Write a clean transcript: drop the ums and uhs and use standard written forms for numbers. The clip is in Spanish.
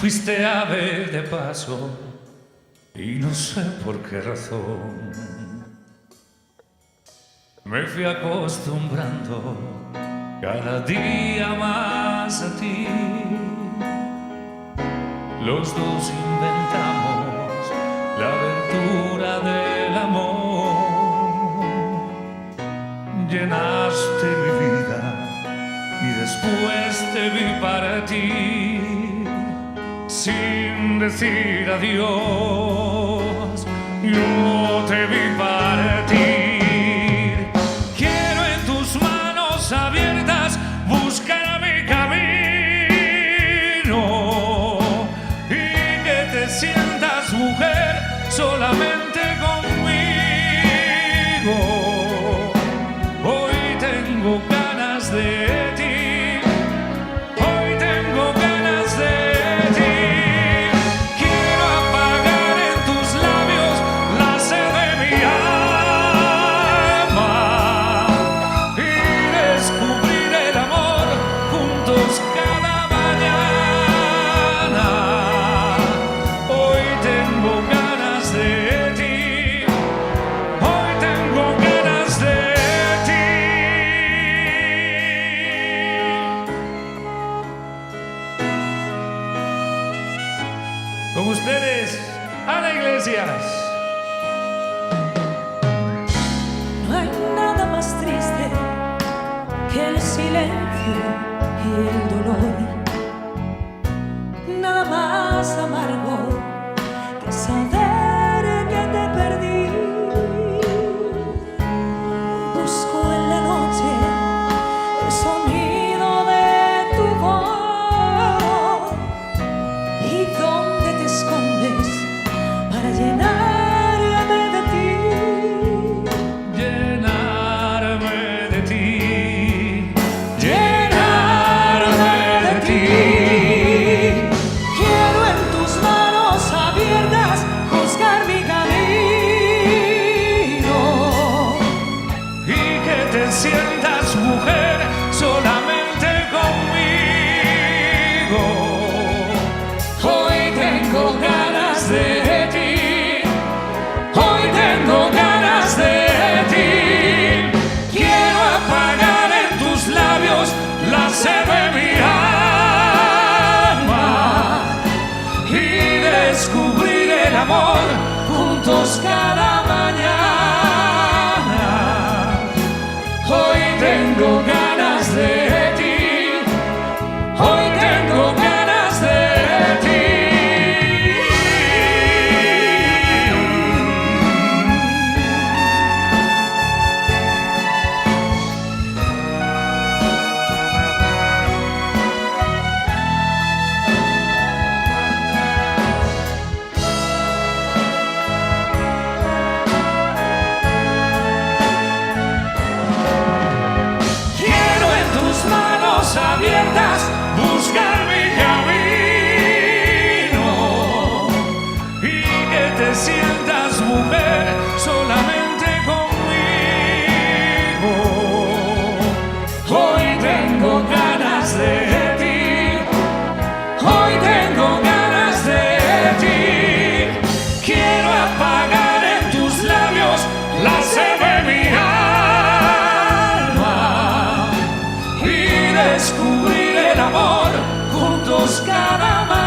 Fuiste ave de paso y no sé por qué razón me fui acostumbrando cada día más a ti. Los dos inventamos la aventura del amor. Llenaste mi vida y después te vi partir sin decir adiós. Yo te vi partir. Quiero en tus manos abiertas buscar mi camino y que te sientas mujer solamente conmigo. Hoy tengo ganas de ti. Con ustedes, Ana Iglesias. No hay nada más triste que el silencio y el dolor. Nada más amargo que saber que te perdí. Busco en la noche el sonido de tu voz y dónde te escondes para llenarme de ti. Llenarme de ti. Llenarme de ti. Quiero en tus manos abiertas buscar mi camino Y que te sientas mujer solamente conmigo. Hoy tengo ganas de ti. Hoy tengo ganas de ti. Quiero apagar en tus labios la sed de mi alma y descubrir el amor juntos cada mañana. Hoy tengo ganas de ti. Hoy tengo ganas de ti. Abiertas, buscar mi camino y que te sientas mujer solamente conmigo. Hoy tengo ganas de ti. Hoy tengo ganas de ti. Quiero apagar en tus labios la sed de mi alma y descubrir el amor juntos cada mañana.